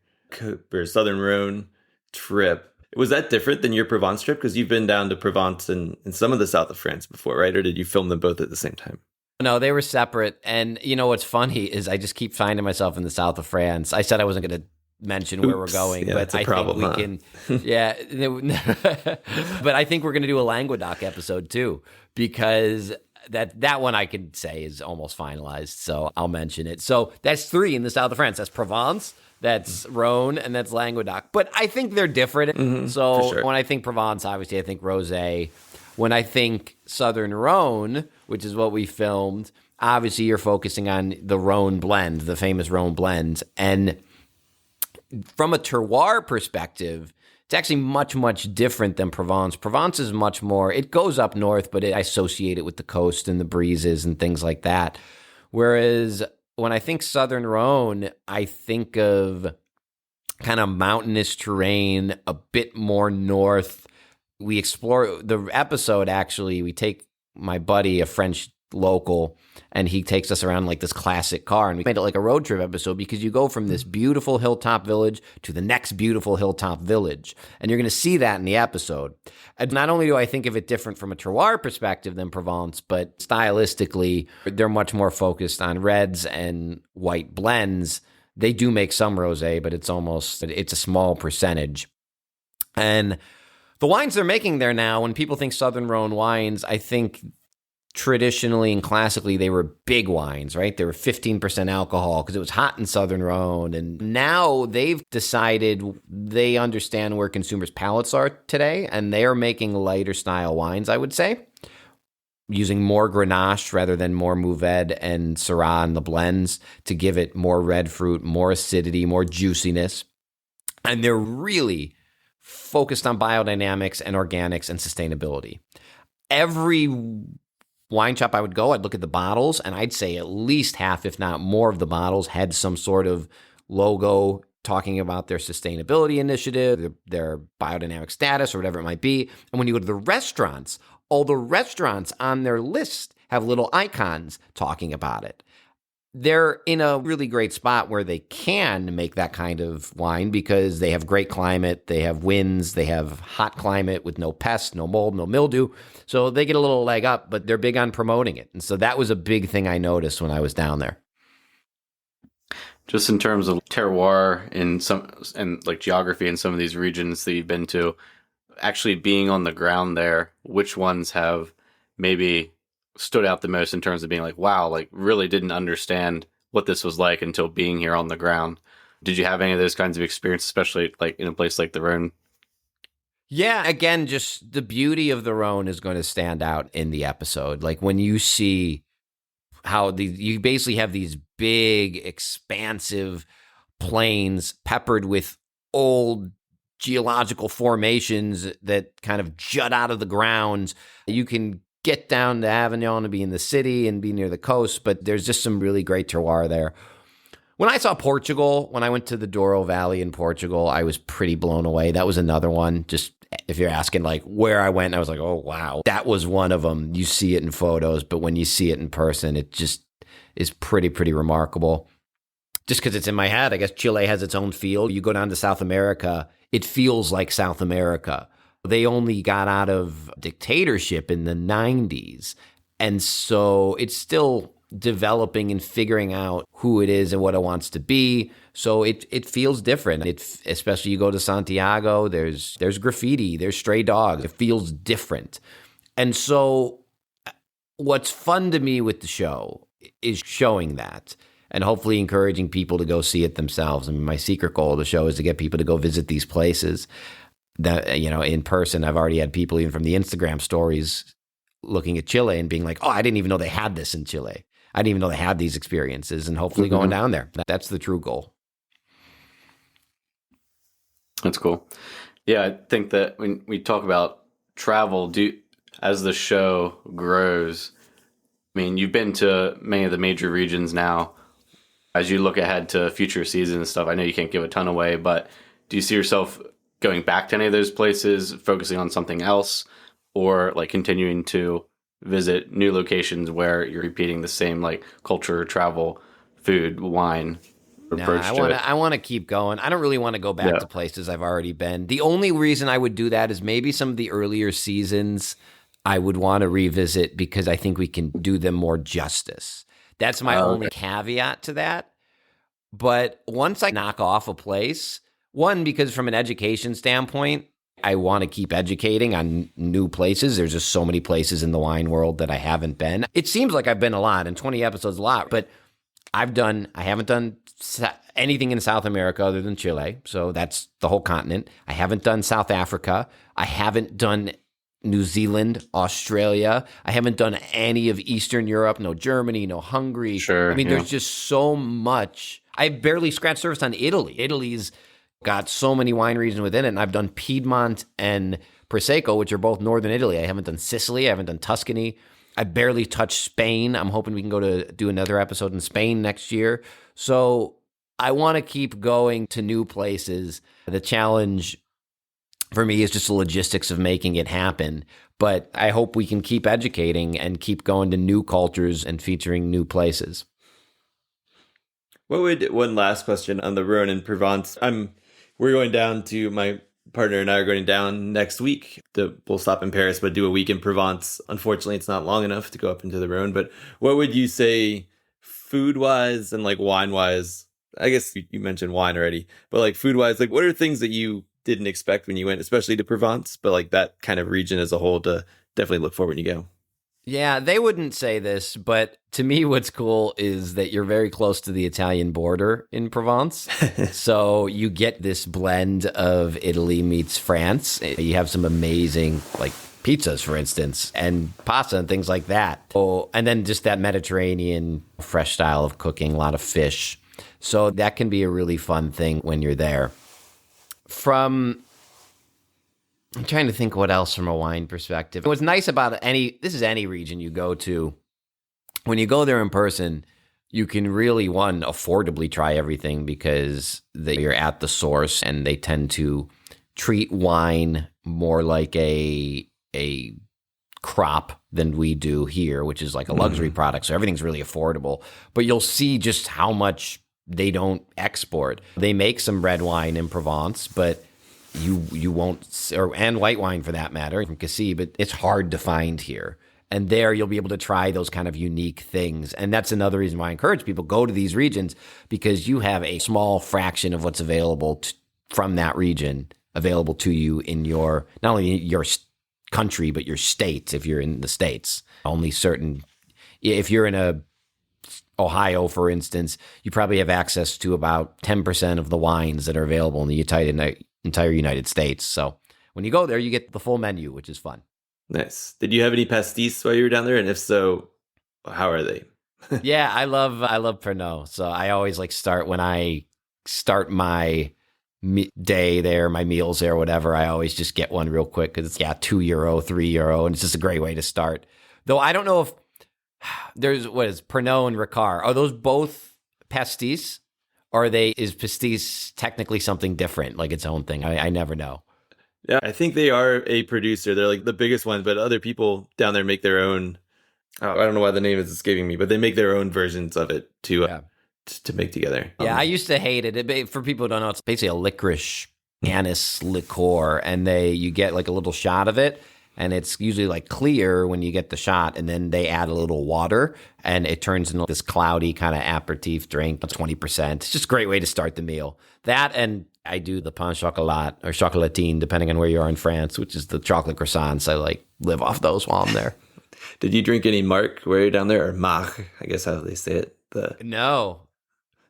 Southern Rhone trip, was that different than your Provence trip? Because you've been down to Provence and some of the south of France before, right? Or did you film them both at the same time? No, they were separate. And you know what's funny is I just keep finding myself in the south of France. I said I wasn't going to mention where we're going, yeah, but I think we can. Yeah, but I think we're going to do a Languedoc episode too, because that one I could say is almost finalized. So I'll mention it. So that's 3 in the south of France. That's Provence, that's Rhone, and that's Languedoc. But I think they're different. So sure. When I think Provence, obviously I think rosé. When I think Southern Rhone, which is what we filmed, obviously you're focusing on the Rhone blend, the famous Rhone blend. And from a terroir perspective, it's actually much, much different than Provence. Provence is much more, it goes up north, but I associate it with the coast and the breezes and things like that. Whereas when I think Southern Rhone, I think of kind of mountainous terrain, a bit more north. We explore the episode, actually, we take my buddy, a French local, and he takes us around like this classic car, and we made it like a road trip episode, because you go from this beautiful hilltop village to the next beautiful hilltop village, and you're going to see that in the episode. And not only do I think of it different from a terroir perspective than Provence, but stylistically, they're much more focused on reds and white blends. They do make some rosé, but it's a small percentage. And the wines they're making there now, when people think Southern Rhone wines, I think traditionally and classically they were big wines, right? They were 15% alcohol because it was hot in Southern Rhone. And now they've decided they understand where consumers' palates are today, and they are making lighter style wines, I would say, using more Grenache rather than more Mourvèdre and Syrah in the blends to give it more red fruit, more acidity, more juiciness. And they're really focused on biodynamics and organics and sustainability. Every wine shop I would go, I'd look at the bottles, and I'd say at least half, if not more, of the bottles had some sort of logo talking about their sustainability initiative, their biodynamic status, or whatever it might be. And when you go to the restaurants, all the restaurants on their list have little icons talking about it. They're in a really great spot where they can make that kind of wine because they have great climate, they have winds, they have hot climate with no pests, no mold, no mildew. So they get a little leg up, but they're big on promoting it. And so that was a big thing I noticed when I was down there. Just in terms of terroir and like geography in some of these regions that you've been to, actually being on the ground there, which ones have maybe stood out the most in terms of being like, wow, like really didn't understand what this was like until being here on the ground. Did you have any of those kinds of experience, especially like in a place like the Rhone? Yeah, again, just the beauty of the Rhone is going to stand out in the episode. Like when you see how you basically have these big, expansive plains peppered with old geological formations that kind of jut out of the ground. You can get down to Avignon and be in the city and be near the coast, but there's just some really great terroir there. When I saw Portugal, when I went to the Douro Valley in Portugal, I was pretty blown away. That was another one. Just if you're asking like where I went, I was like, oh, wow. That was one of them. You see it in photos, but when you see it in person, it just is pretty remarkable. Just because it's in my head, I guess Chile has its own feel. You go down to South America, it feels like South America. They only got out of dictatorship in the 90s. And so it's still developing and figuring out who it is and what it wants to be. So it feels different. Especially you go to Santiago, there's graffiti, there's stray dogs. It feels different. And so what's fun to me with the show is showing that and hopefully encouraging people to go see it themselves. I mean, my secret goal of the show is to get people to go visit these places that, you know, in person. I've already had people even from the Instagram stories looking at Chile and being like, oh, I didn't even know they had this in Chile. I didn't even know they had these experiences, and hopefully going down there. That's the true goal. That's cool. Yeah, I think that when we talk about travel, as the show grows, I mean, you've been to many of the major regions now. As you look ahead to future seasons and stuff, I know you can't give a ton away, but do you see yourself going back to any of those places, focusing on something else, or like continuing to visit new locations where you're repeating the same like culture, travel, food, wine approach to it? I want to keep going. I don't really want to go back to places I've already been. The only reason I would do that is maybe some of the earlier seasons I would want to revisit because I think we can do them more justice. That's my only caveat to that. But once I knock off a place, one, because from an education standpoint, I want to keep educating on new places. There's just so many places in the wine world that I haven't been. It seems like I've been a lot, and 20 episodes a lot, but I haven't done anything in South America other than Chile. So that's the whole continent. I haven't done South Africa. I haven't done New Zealand, Australia. I haven't done any of Eastern Europe, no Germany, no Hungary. Sure. I mean, there's just so much. I barely scratched surface on Italy. Italy's got so many wine regions within it, and I've done Piedmont and Prosecco, which are both northern Italy. I haven't done Sicily. I haven't done Tuscany. I barely touched Spain. I'm hoping we can go to do another episode in Spain next year. So I want to keep going to new places. The challenge for me is just the logistics of making it happen. But I hope we can keep educating and keep going to new cultures and featuring new places. One last question on the Rhone and Provence. We're going down to, my partner and I are going down next week. We'll stop in Paris, but do a week in Provence. Unfortunately, it's not long enough to go up into the Rhone. But what would you say food-wise and like wine-wise? I guess you mentioned wine already, but like food-wise, like what are things that you didn't expect when you went, especially to Provence, but like that kind of region as a whole to definitely look for when you go? Yeah, they wouldn't say this, but to me, what's cool is that you're very close to the Italian border in Provence. So you get this blend of Italy meets France. You have some amazing, like pizzas, for instance, and pasta and things like that. Oh, and then just that Mediterranean fresh style of cooking, a lot of fish. So that can be a really fun thing when you're there. I'm trying to think what else from a wine perspective. What's nice about any region you go to, when you go there in person, you can really, affordably try everything because you're at the source and they tend to treat wine more like a crop than we do here, which is like a luxury product. So everything's really affordable. But you'll see just how much they don't export. They make some red wine in Provence, but you won't, and white wine for that matter, from Cassis, but it's hard to find here. And there you'll be able to try those kind of unique things. And that's another reason why I encourage people, go to these regions, because you have a small fraction of what's available from that region available to you in your, not only your country, but your state, if you're in the States. Only certain, if you're in a Ohio, for instance, you probably have access to about 10% of the wines that are available in the entire United States. So when you go there, you get the full menu, which is fun. Nice. Did you have any pastis while you were down there? And if so, how are they? Yeah, I love Pernod. So I always start when I start my day there, my meals there, whatever. I always just get one real quick because it's €2, €3, and it's just a great way to start. Though I don't know if there's what is Pernod and Ricard. Are those both pastis? Or is pastis technically something different, like its own thing? I never know. Yeah, I think they are a producer. They're like the biggest one, but other people down there make their own. I don't know why the name is escaping me, but they make their own versions of it to make together. Yeah, I used to hate it. For people who don't know, it's basically a licorice anise liqueur, and you get like a little shot of it, and it's usually like clear when you get the shot, and then they add a little water, and it turns into this cloudy kind of aperitif drink, 20%. It's just a great way to start the meal. That, and I do the pain chocolat or chocolatine, depending on where you are in France, which is the chocolate croissants. I live off those while I'm there. Did you drink any Marc while you're down there, or Mach? I guess how they say it. No.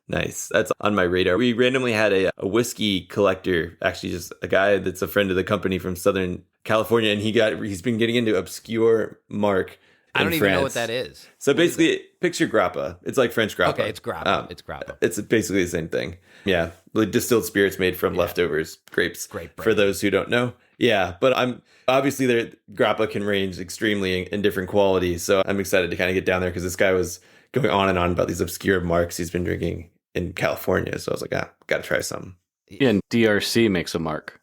Nice. That's on my radar. We randomly had a whiskey collector, actually just a guy that's a friend of the company from Southern California, and he's been getting into obscure Marc. I don't even know what that is. So basically, picture grappa. It's like French grappa. Okay, it's grappa. It's grappa. It's basically the same thing. Yeah, like distilled spirits made from leftovers, grapes. Great. For those who don't know. Yeah, but obviously grappa can range extremely in different qualities. So I'm excited to kind of get down there because this guy was going on and on about these obscure Marcs he's been drinking in California. So I was like, got to try some. Yeah, and DRC makes a Marc.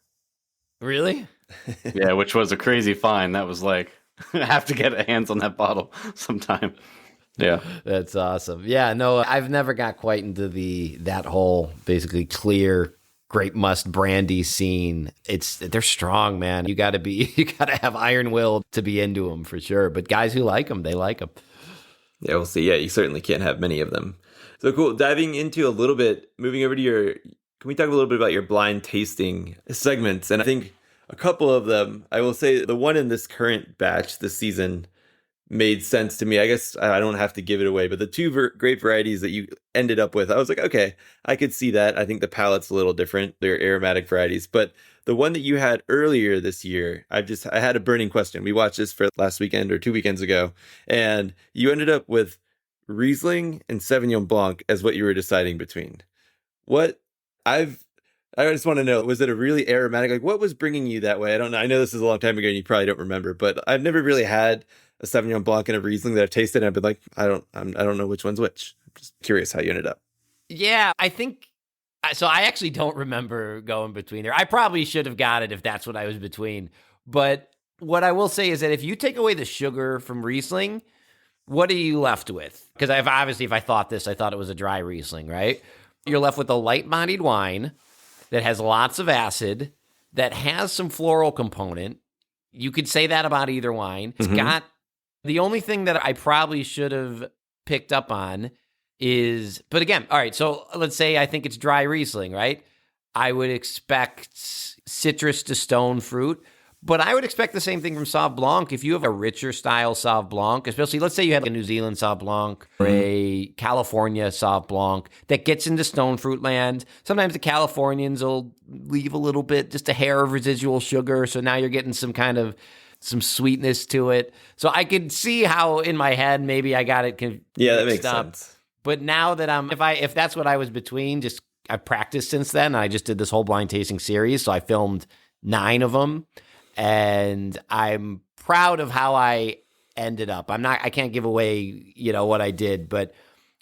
Really? Yeah, which was a crazy find. That was like, I have to get hands on that bottle sometime. Yeah. That's awesome. Yeah, no, I've never got quite into that whole basically clear grape must brandy scene. They're strong, man. You gotta have iron will to be into them for sure. But guys who like them, they like them. Yeah, we'll see. Yeah, you certainly can't have many of them. So cool. Diving into a little bit, moving over to can we talk a little bit about your blind tasting segments? And I think a couple of them, I will say the one in this current batch this season made sense to me. I guess I don't have to give it away, but the two grape varieties that you ended up with, I was like, okay, I could see that. I think the palate's a little different. They're aromatic varieties, but the one that you had earlier this year, I had a burning question. We watched this for last weekend or 2 weekends ago, and you ended up with Riesling and Sauvignon Blanc as what you were deciding between. I just want to know, was it a really aromatic? Like, what was bringing you that way? I don't know. I know this is a long time ago and you probably don't remember, but I've never really had a Sauvignon Blanc and a Riesling that I've tasted, and I've been like, I don't know which one's which. I'm just curious how you ended up. Yeah, I think so. I actually don't remember going between there. I probably should have got it if that's what I was between. But what I will say is that if you take away the sugar from Riesling, what are you left with? Because if I thought this, I thought it was a dry Riesling, right? You're left with a light-bodied wine that has lots of acid, that has some floral component. You could say that about either wine. It's got the only thing that I probably should have picked up on is, but again, all right, so let's say I think it's dry Riesling, right? I would expect citrus to stone fruit, but I would expect the same thing from Sauv Blanc. If you have a richer style Sauv Blanc, especially let's say you have a New Zealand Sauv Blanc or a California Sauv Blanc that gets into stone fruit land, sometimes the Californians will leave a little bit, just a hair of residual sugar. So now you're getting some sweetness to it. So I could see how in my head maybe I got it that makes sense. But now that if that's what I was between, just I've practiced since then. I just did this whole blind tasting series, so I filmed 9 of them. And I'm proud of how I ended up. I can't give away, what I did, but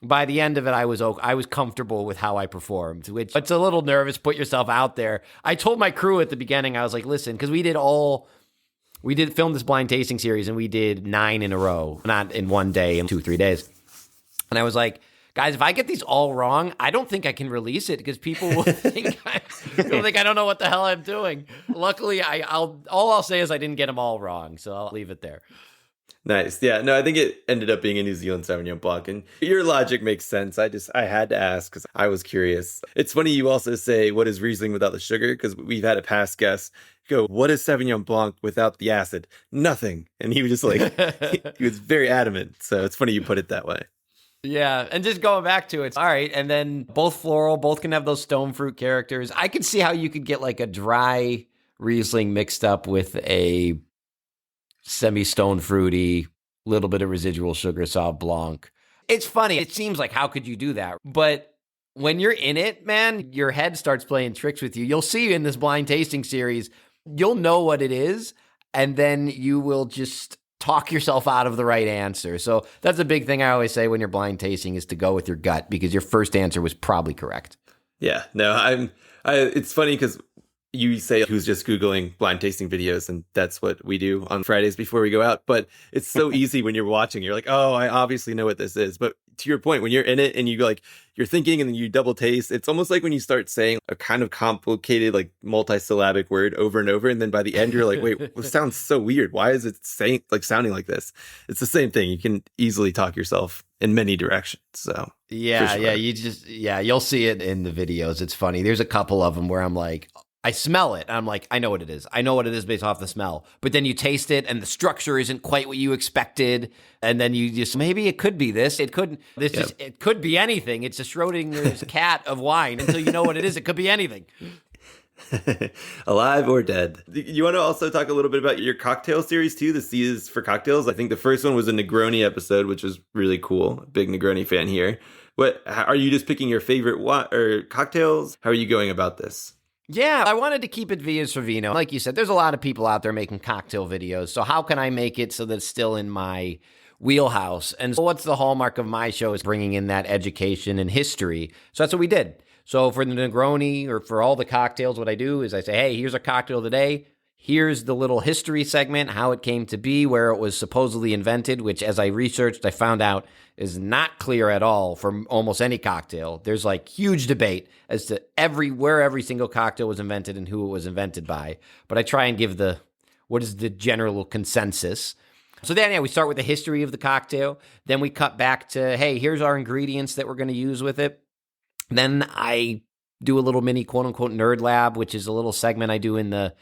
by the end of it, I was comfortable with how I performed, which it's a little nervous. Put yourself out there. I told my crew at the beginning, I was like, listen, because we did film this blind tasting series and we did 9 in a row, not in one day, in 2-3 days. And I was like, guys, if I get these all wrong, I don't think I can release it because people will think I don't know what the hell I'm doing. Luckily, all I'll say is I didn't get them all wrong, so I'll leave it there. Nice. Yeah, no, I think it ended up being a New Zealand Sauvignon Blanc, and your logic makes sense. I had to ask because I was curious. It's funny you also say, what is Riesling without the sugar? Because we've had a past guest go, what is Sauvignon Blanc without the acid? Nothing. And he was just like, he was very adamant. So it's funny you put it that way. Yeah, and just going back to it, all right, and then both floral, both can have those stone fruit characters. I could see how you could get like a dry Riesling mixed up with a semi-stone fruity, little bit of residual sugar, Sauv Blanc. It's funny. It seems like, how could you do that? But when you're in it, man, your head starts playing tricks with you. You'll see in this blind tasting series, you'll know what it is, and then you will just talk yourself out of the right answer. So that's a big thing I always say when you're blind tasting, is to go with your gut, because your first answer was probably correct. Yeah, no, it's funny because you say who's just Googling blind tasting videos, and that's what we do on Fridays before we go out. But it's so easy when you're watching. You're like, oh, I obviously know what this is. But to your point, when you're in it and you're thinking and then you double taste, it's almost like when you start saying a kind of complicated, like multisyllabic word over and over. And then by the end, you're like, wait, it sounds so weird. Why is it sounding like this? It's the same thing. You can easily talk yourself in many directions. So yeah, sure. You'll see it in the videos. It's funny. There's a couple of them where I'm like, I smell it. I'm like, I know what it is. I know what it is based off the smell. But then you taste it and the structure isn't quite what you expected. And then you just, maybe it could be this. It couldn't. It could be anything. It's a Schrodinger's cat of wine. Until you know what it is, it could be anything. Alive or dead. You want to also talk a little bit about your cocktail series too, the C is for cocktails. I think the first one was a Negroni episode, which was really cool. Big Negroni fan here. Are you just picking your favorite or cocktails? How are you going about this? Yeah, I wanted to keep it Vias for Vino. Like you said, there's a lot of people out there making cocktail videos. So how can I make it so that it's still in my wheelhouse? And so what's the hallmark of my show is bringing in that education and history. So that's what we did. So for the Negroni or for all the cocktails, what I do is I say, hey, here's a cocktail today. Here's the little history segment, how it came to be, where it was supposedly invented, which as I researched, I found out is not clear at all for almost any cocktail. There's like huge debate as to where every single cocktail was invented and who it was invented by. But I try and give what is the general consensus. So then, we start with the history of the cocktail. Then we cut back to, hey, here's our ingredients that we're going to use with it. Then I do a little mini quote-unquote nerd lab, which is a little segment I do in the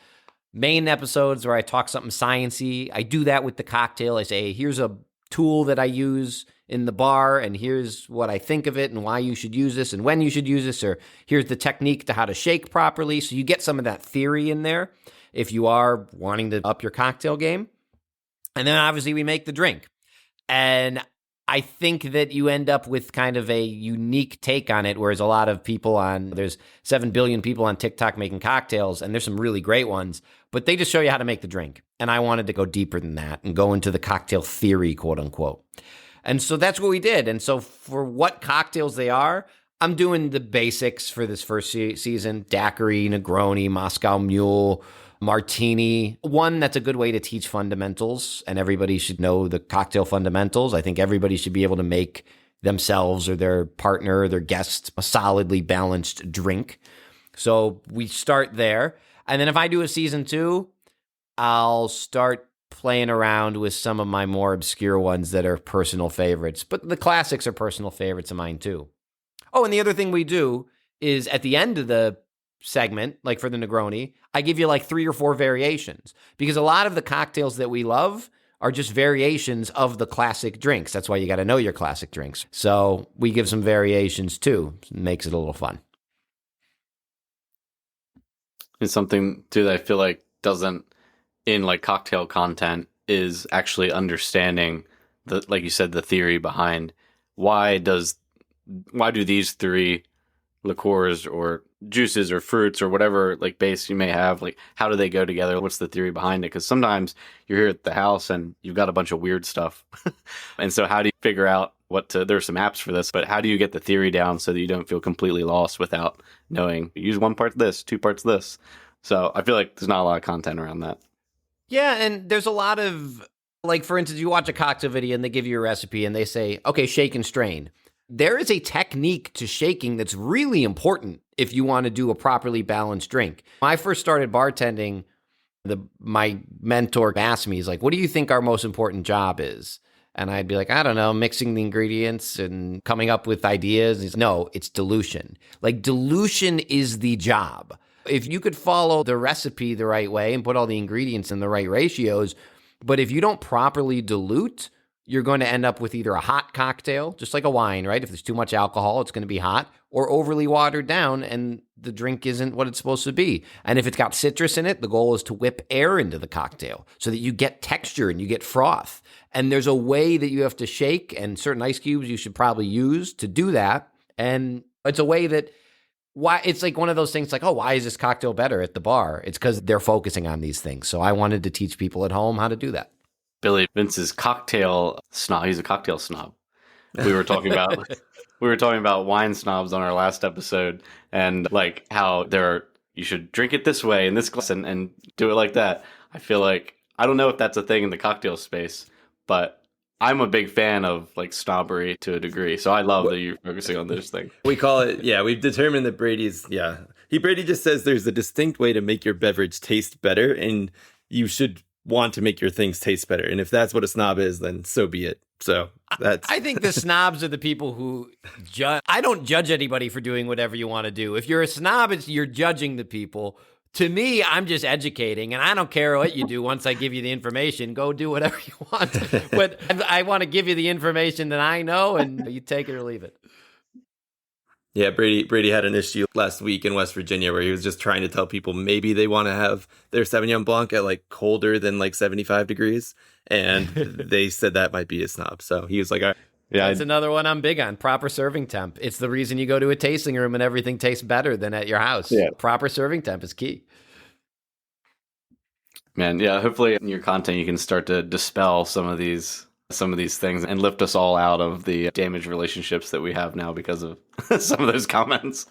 main episodes where I talk something sciencey. I do that with the cocktail. I say, hey, here's a tool that I use in the bar, and here's what I think of it and why you should use this and when you should use this, or here's the technique to how to shake properly. So you get some of that theory in there if you are wanting to up your cocktail game. And then obviously we make the drink. And I think that you end up with kind of a unique take on it, whereas a lot of people there's 7 billion people on TikTok making cocktails, and there's some really great ones, but they just show you how to make the drink. And I wanted to go deeper than that and go into the cocktail theory, quote unquote. And so that's what we did. And so for what cocktails they are, I'm doing the basics for this first season: daiquiri, Negroni, Moscow Mule, Martini. One, that's a good way to teach fundamentals, and everybody should know the cocktail fundamentals. I think everybody should be able to make themselves or their partner or their guest a solidly balanced drink. So we start there. And then if I do a season 2, I'll start playing around with some of my more obscure ones that are personal favorites. But the classics are personal favorites of mine too. Oh, and the other thing we do is at the end of the segment, like for the Negroni, I give you like 3 or 4 variations, because a lot of the cocktails that we love are just variations of the classic drinks. That's why you got to know your classic drinks. So we give some variations too. It makes it a little fun. It's something too that I feel like doesn't, in like cocktail content, is actually understanding like you said, the theory behind why do these 3 liqueurs or juices or fruits or whatever like base you may have, like how do they go together? What's the theory behind it? Because sometimes you're here at the house and you've got a bunch of weird stuff. And so how do you figure out there's some apps for this, but how do you get the theory down so that you don't feel completely lost without knowing, use 1 part this, 2 parts this. So I feel like there's not a lot of content around that. Yeah, and there's a lot of, like, for instance, you watch a cocktail video and they give you a recipe and they say, okay, shake and strain. There is a technique to shaking that's really important if you want to do a properly balanced drink. When I first started bartending, my mentor asked me, he's like, what do you think our most important job is? And I'd be like, I don't know, mixing the ingredients and coming up with ideas. He's, no, it's dilution. Like, dilution is the job. If you could follow the recipe the right way and put all the ingredients in the right ratios, but if you don't properly dilute, you're going to end up with either a hot cocktail, just like a wine, right? If there's too much alcohol, it's going to be hot, or overly watered down and the drink isn't what it's supposed to be. And if it's got citrus in it, the goal is to whip air into the cocktail so that you get texture and you get froth. And there's a way that you have to shake, and certain ice cubes you should probably use to do that. And it's a way that why it's like one of those things like, oh, why is this cocktail better at the bar? It's because they're focusing on these things. So I wanted to teach people at home how to do that. Billy, Vince's cocktail snob. He's a cocktail snob. We were talking about wine snobs on our last episode, and like how you should drink it this way in this glass and do it like that. I feel like I don't know if that's a thing in the cocktail space, but I'm a big fan of like snobbery to a degree. So I love that you're focusing on this thing. We call it, we've determined that Brady just says there's a distinct way to make your beverage taste better, and you should want to make your things taste better. And if that's what a snob is, then so be it. So I think the snobs are the people who judge. I don't judge anybody for doing whatever you want to do. If you're a snob, you're judging the people. To me, I'm just educating, and I don't care what you do. Once I give you the information, go do whatever you want. But I want to give you the information that I know, and you take it or leave it. Yeah, Brady had an issue last week in West Virginia where he was just trying to tell people maybe they want to have their Sauvignon Blanc at like colder than like 75 degrees. And they said that might be a snob. So he was like, all right. Yeah, that's another one I'm big on. Proper serving temp. It's the reason you go to a tasting room and everything tastes better than at your house. Yeah. Proper serving temp is key. Man, yeah, hopefully in your content you can start to dispel some of these things and lift us all out of the damaged relationships that we have now because of some of those comments.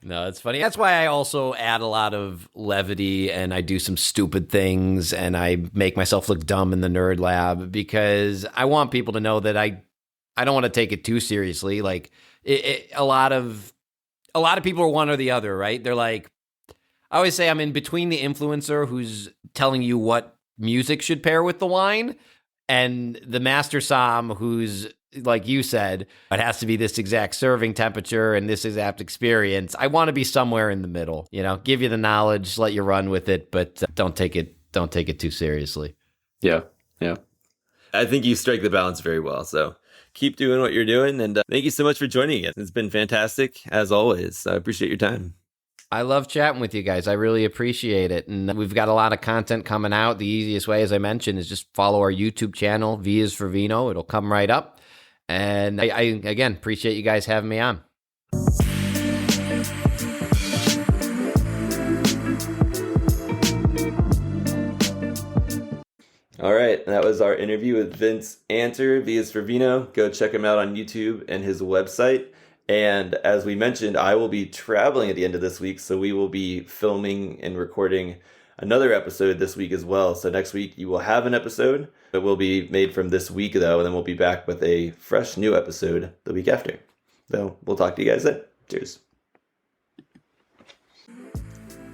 No, it's funny. That's why I also add a lot of levity, and I do some stupid things, and I make myself look dumb in the nerd lab, because I want people to know that I don't want to take it too seriously. Like a lot of people are one or the other, right? They're like, I always say I'm in between the influencer who's telling you what music should pair with the wine and the master som who's, like you said, it has to be this exact serving temperature and this exact experience. I want to be somewhere in the middle, give you the knowledge, let you run with it, but don't take it too seriously. Yeah. Yeah. I think you strike the balance very well. So keep doing what you're doing. And thank you so much for joining us. It's been fantastic as always. I appreciate your time. I love chatting with you guys. I really appreciate it. And we've got a lot of content coming out. The easiest way, as I mentioned, is just follow our YouTube channel, V is for Vino. It'll come right up. And I again, appreciate you guys having me on. All right, that was our interview with Vince Anter, V is for Vino. Go check him out on YouTube and his website. And as we mentioned, I will be traveling at the end of this week, so we will be filming and recording another episode this week as well. So next week you will have an episode. It will be made from this week, though, and then we'll be back with a fresh new episode the week after. So we'll talk to you guys then. Cheers.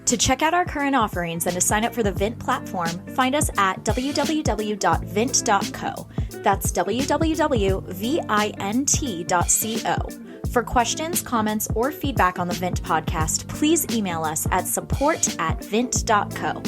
To check out our current offerings and to sign up for the Vint platform, find us at www.vint.co. That's www.vint.co. For questions, comments, or feedback on the Vint podcast, please email us at support@vint.co.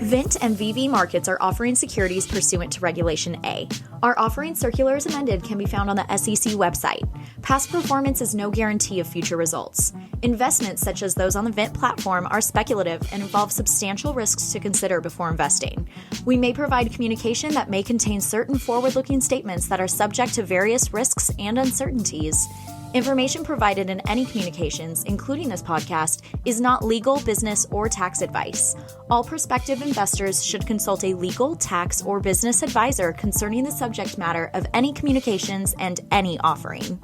Vint and VV Markets are offering securities pursuant to Regulation A. Our offering circular as amended can be found on the SEC website. Past performance is no guarantee of future results. Investments such as those on the Vint platform are speculative and involve substantial risks to consider before investing. We may provide communication that may contain certain forward-looking statements that are subject to various risks and uncertainties. Information provided in any communications, including this podcast, is not legal, business, or tax advice. All prospective investors should consult a legal, tax, or business advisor concerning the subject matter of any communications and any offering.